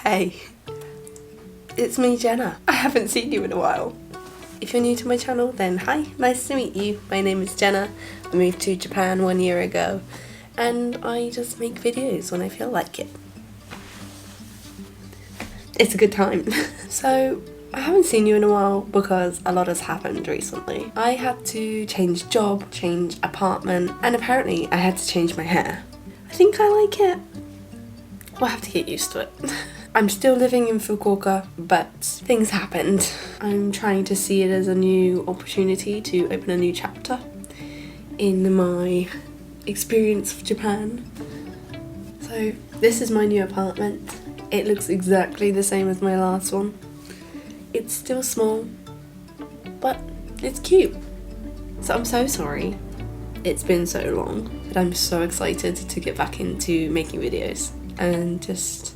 Hey, it's me, Jenna. I haven't seen you in a while. If you're new to my channel, then hi, nice to meet you. My name is Jenna. I moved to Japan 1 year ago and I just make videos when I feel like it. It's a good time. So, I haven't seen you in a while because a lot has happened recently. I had to change job, change apartment, and apparently I had to change my hair. I think I like it. We'll have to get used to it. I'm still living in Fukuoka, but things happened. I'm trying to see it as a new opportunity to open a new chapter in my experience of Japan. So this is my new apartment. It looks exactly the same as my last one. It's still small, but it's cute. So I'm so sorry it's been so long, but I'm so excited to get back into making videos and just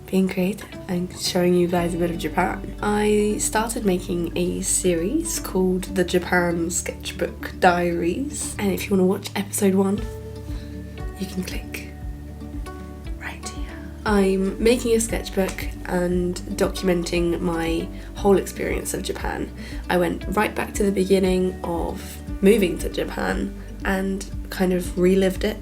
being creative and showing you guys a bit of Japan. I started making a series called the Japan Sketchbook Diaries, and if you want to watch episode 1, you can click right here. I'm making a sketchbook and documenting my whole experience of Japan. I went right back to the beginning of moving to Japan and kind of relived it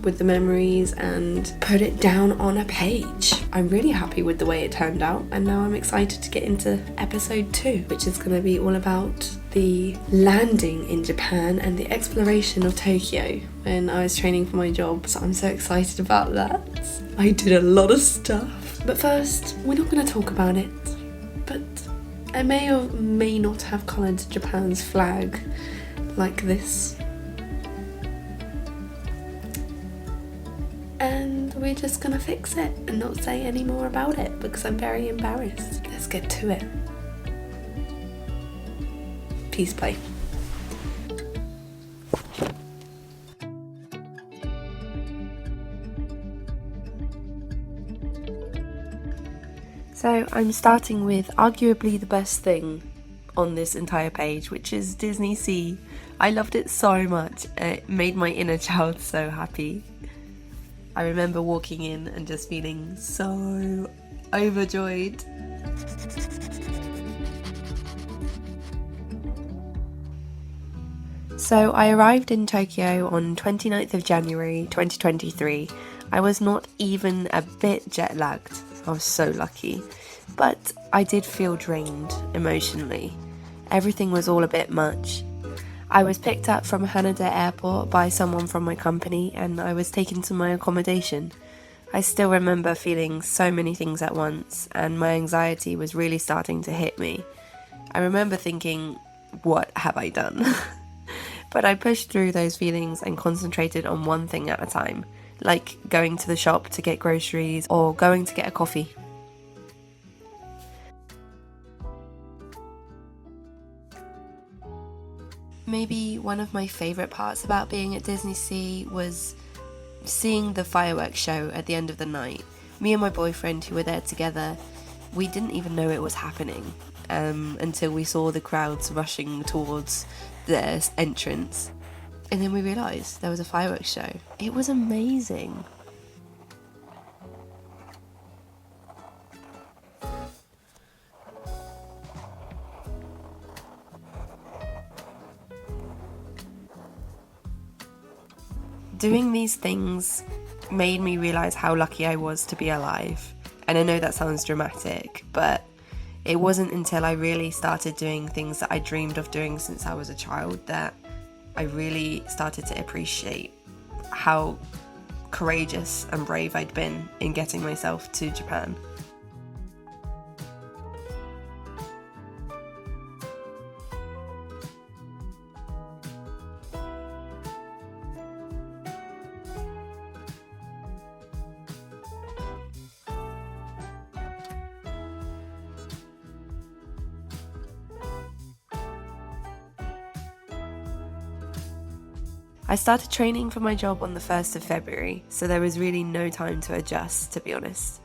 with the memories and put it down on a page. I'm really happy with the way it turned out, and now I'm excited to get into episode 2, which is going to be all about the landing in Japan and the exploration of Tokyo when I was training for my job, so I'm so excited about that. I did a lot of stuff. But first, we're not going to talk about it, but I may or may not have coloured Japan's flag like this. And we're just gonna fix it and not say any more about it because I'm very embarrassed. Let's get to it. Peace, play. So I'm starting with arguably the best thing on this entire page, which is Disney Sea. I loved it so much. It made my inner child so happy. I remember walking in and just feeling so overjoyed. So I arrived in Tokyo on 29th of January 2023. I was not even a bit jet lagged. I was so lucky. But I did feel drained emotionally. Everything was all a bit much. I was picked up from Haneda Airport by someone from my company and I was taken to my accommodation. I still remember feeling so many things at once and my anxiety was really starting to hit me. I remember thinking, what have I done? But I pushed through those feelings and concentrated on one thing at a time, like going to the shop to get groceries or going to get a coffee. Maybe one of my favourite parts about being at Disney Sea was seeing the fireworks show at the end of the night. Me and my boyfriend, who were there together, we didn't even know it was happening until we saw the crowds rushing towards the entrance. And then we realised there was a fireworks show. It was amazing. Doing these things made me realise how lucky I was to be alive. And I know that sounds dramatic, but it wasn't until I really started doing things that I dreamed of doing since I was a child that I really started to appreciate how courageous and brave I'd been in getting myself to Japan. I started training for my job on the 1st of February, so there was really no time to adjust, to be honest.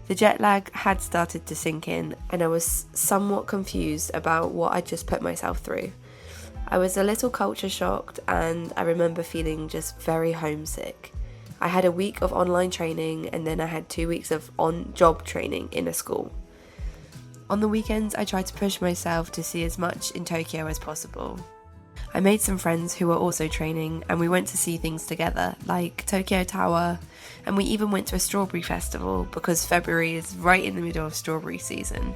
The jet lag had started to sink in, and I was somewhat confused about what I'd just put myself through. I was a little culture shocked, and I remember feeling just very homesick. I had a week of online training and then I had 2 weeks of on-job training in a school. On the weekends, I tried to push myself to see as much in Tokyo as possible. I made some friends who were also training and we went to see things together, like Tokyo Tower, and we even went to a strawberry festival because February is right in the middle of strawberry season.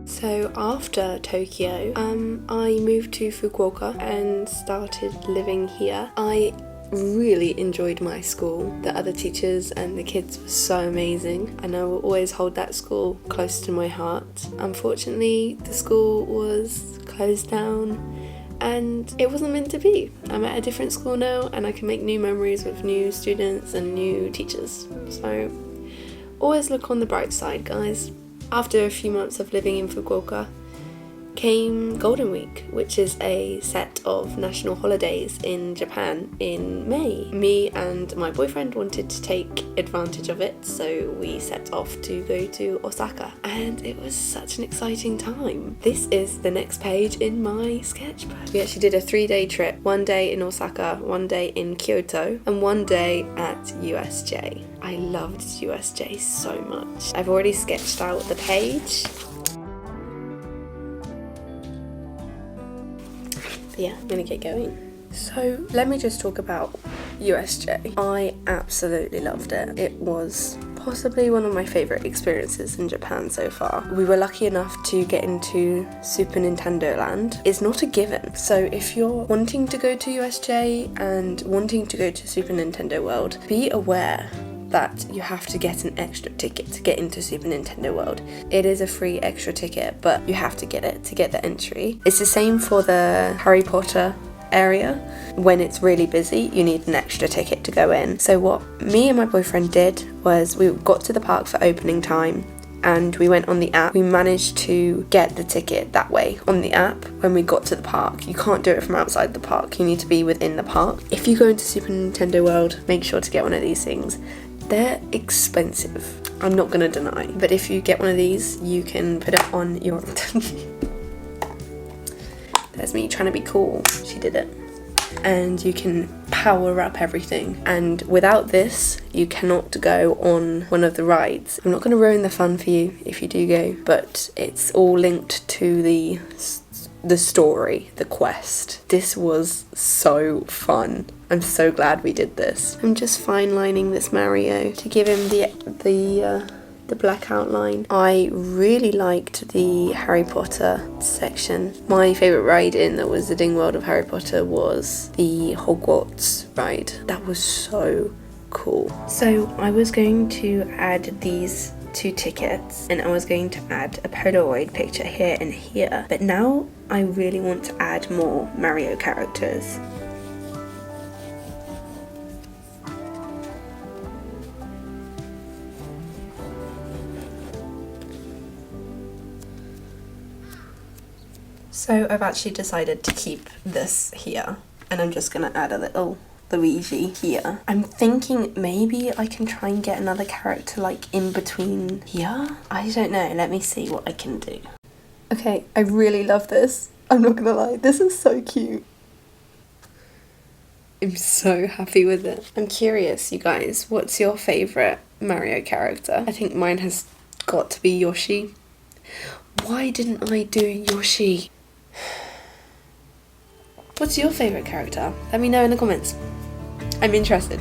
So after Tokyo, I moved to Fukuoka and started living here. I really enjoyed my school. The other teachers and the kids were so amazing, and I will always hold that school close to my heart. Unfortunately, the school was closed down and it wasn't meant to be. I'm at a different school now and I can make new memories with new students and new teachers. So always look on the bright side, guys. After a few months of living in Fukuoka came Golden Week, which is a set of national holidays in Japan in May. Me and my boyfriend wanted to take advantage of it, so we set off to go to Osaka, and it was such an exciting time. This is the next page in my sketchbook. We actually did a 3-day trip, 1 day in Osaka, 1 day in Kyoto, and 1 day at USJ. I loved USJ so much. I've already sketched out the page. Yeah, I'm gonna get going. So let me just talk about USJ. I absolutely loved it. It was possibly one of my favourite experiences in Japan so far. We were lucky enough to get into Super Nintendo Land. It's not a given. So if you're wanting to go to USJ and wanting to go to Super Nintendo World, be aware that you have to get an extra ticket to get into Super Nintendo World. It is a free extra ticket, but you have to get it to get the entry. It's the same for the Harry Potter area. When it's really busy, you need an extra ticket to go in. So what me and my boyfriend did was we got to the park for opening time and we went on the app. We managed to get the ticket that way on the app when we got to the park. You can't do it from outside the park, you need to be within the park. If you go into Super Nintendo World, make sure to get one of these things. They're expensive, I'm not gonna deny, but if you get one of these, you can put it on your... There's me trying to be cool, she did it. And you can power up everything, and without this, you cannot go on one of the rides. I'm not gonna ruin the fun for you if you do go, but it's all linked to the story, the quest. This was so fun. I'm so glad we did this. I'm just fine lining this Mario to give him the black outline. I really liked the Harry Potter section. My favourite ride in the Wizarding World of Harry Potter was the Hogwarts ride. That was so cool. So I was going to add these 2 tickets and I was going to add a Polaroid picture here and here, but now I really want to add more Mario characters. So I've actually decided to keep this here and I'm just gonna add a little Luigi here. I'm thinking maybe I can try and get another character like in between here. I don't know, let me see what I can do. Okay, I really love this. I'm not gonna lie, this is so cute. I'm so happy with it. I'm curious, you guys, what's your favourite Mario character? I think mine has got to be Yoshi. Why didn't I do Yoshi? What's your favourite character? Let me know in the comments. I'm interested.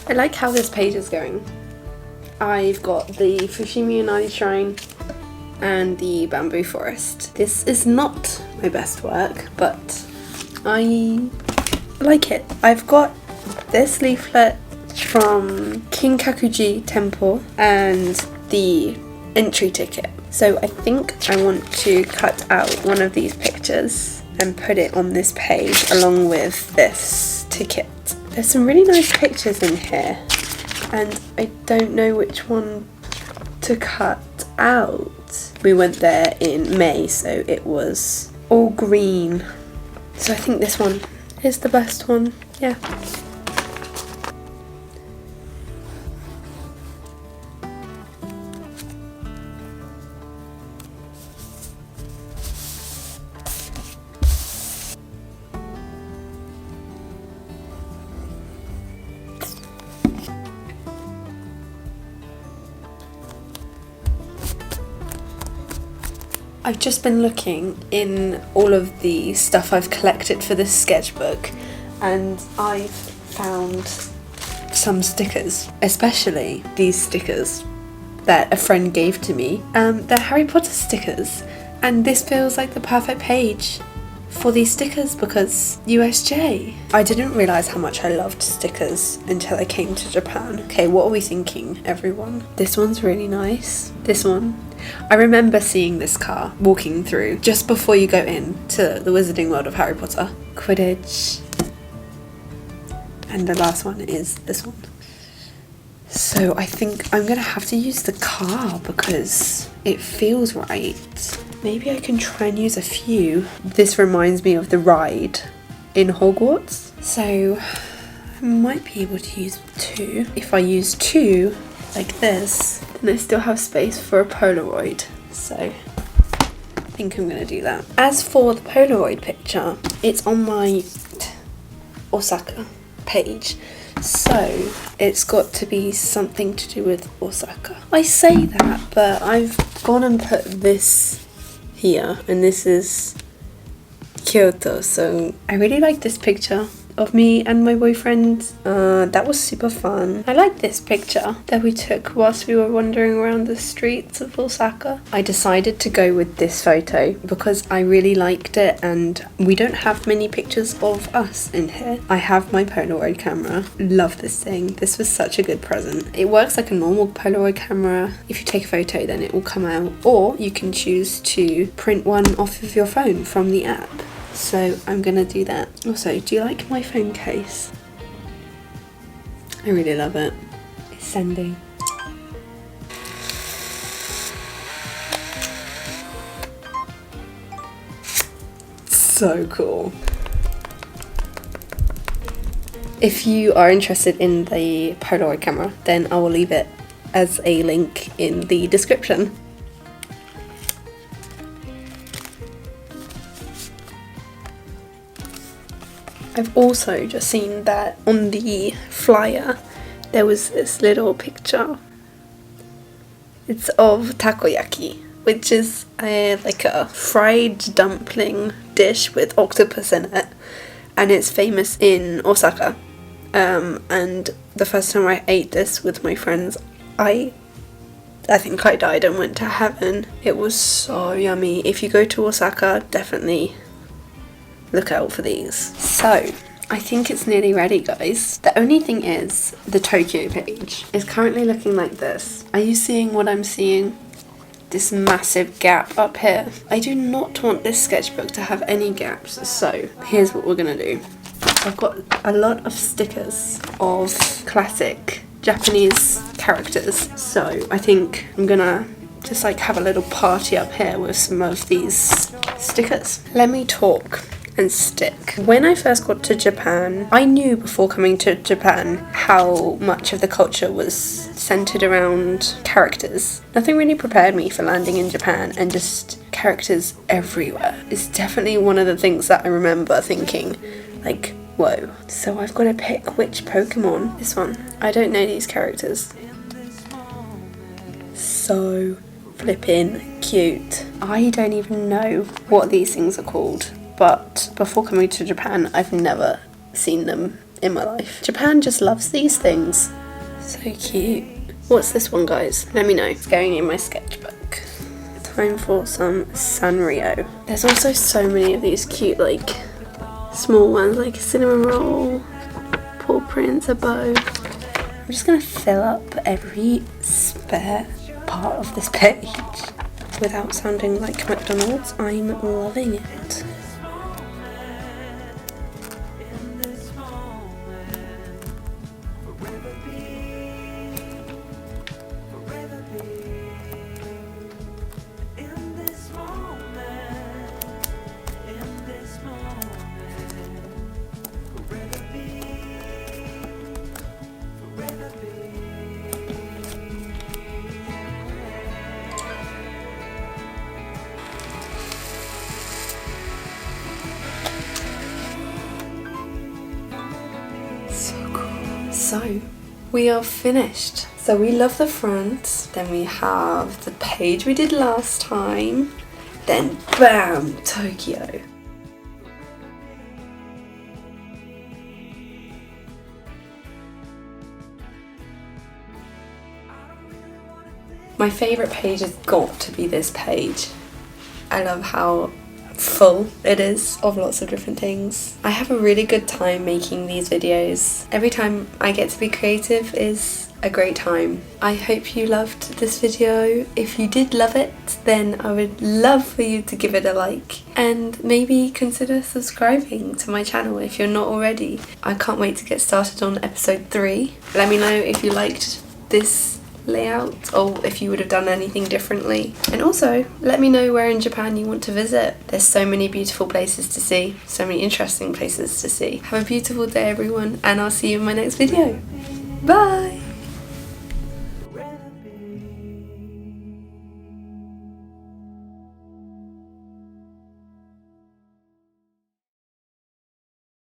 I like how this page is going. I've got the Fushimi Inari shrine and the bamboo forest. This is not my best work, but I like it. I've got this leaflet from Kinkaku-ji temple and the entry ticket. So I think I want to cut out one of these pictures and put it on this page along with this ticket. There's some really nice pictures in here and I don't know which one to cut out. We went there in May, so it was all green. So I think this one is the best one, yeah. I've just been looking in all of the stuff I've collected for this sketchbook and I've found some stickers, especially these stickers that a friend gave to me. They're Harry Potter stickers and this feels like the perfect page for these stickers because USJ. I didn't realise how much I loved stickers until I came to Japan. Okay, what are we thinking, everyone? This one's really nice. This one. I remember seeing this car walking through just before you go in to the Wizarding World of Harry Potter. Quidditch. And the last one is this one. So I think I'm gonna have to use the car because it feels right. Maybe I can try and use a few. This reminds me of the ride in Hogwarts. So I might be able to use 2. If I use 2 like this, then I still have space for a Polaroid. So I think I'm gonna do that. As for the Polaroid picture, it's on my Osaka page. So it's got to be something to do with Osaka. I say that, but I've gone and put this here, and this is Kyoto. So I really like this picture of me and my boyfriend. That was super fun. I like this picture that we took whilst we were wandering around the streets of Osaka. I decided to go with this photo because I really liked it and we don't have many pictures of us in here. I have my Polaroid camera. Love this thing. This was such a good present. It works like a normal Polaroid camera. If you take a photo then it will come out, or you can choose to print one off of your phone from the app. So I'm gonna do that. Also, do you like my phone case? I really love it. It's sending. So cool. If you are interested in the Polaroid camera, then I will leave it as a link in the description. I've also just seen that on the flyer there was this little picture. It's of takoyaki, which is like a fried dumpling dish with octopus in it, and it's famous in Osaka. And the first time I ate this with my friends, I think I died and went to heaven. It was so yummy. If you go to Osaka, definitely look out for these. So, I think it's nearly ready, guys. The only thing is, the Tokyo page is currently looking like this. Are you seeing what I'm seeing? This massive gap up here. I do not want this sketchbook to have any gaps, so here's what we're gonna do. I've got a lot of stickers of classic Japanese characters, so I think I'm gonna just like have a little party up here with some of these stickers. Let me talk and stick. When I first got to Japan, I knew before coming to Japan how much of the culture was centered around characters. Nothing really prepared me for landing in Japan, and just characters everywhere is definitely one of the things that I remember thinking, like, whoa. So I've got to pick which Pokemon. This one. I don't know these characters. So flippin' cute. I don't even know what these things are called, but before coming to Japan, I've never seen them in my life. Japan just loves these things. So cute. What's this one, guys? Let me know. It's going in my sketchbook. Time for some Sanrio. There's also so many of these cute, like, small ones, like a cinnamon roll, paw prints, a bow. I'm just gonna fill up every spare part of this page without sounding like McDonald's. I'm loving it. So, we are finished. So we love the front, then we have the page we did last time, then bam, Tokyo. My favourite page has got to be this page. I love how full it is of lots of different things. I have a really good time making these videos. Every time I get to be creative is a great time. I hope you loved this video. If you did love it, then I would love for you to give it a like and maybe consider subscribing to my channel if you're not already. I can't wait to get started on episode 3. Let me know if you liked this layout or if you would have done anything differently, and also let me know where in Japan you want to visit. There's so many beautiful places to see, so many interesting places to see. Have a beautiful day, everyone, and I'll see you in my next video. Bye.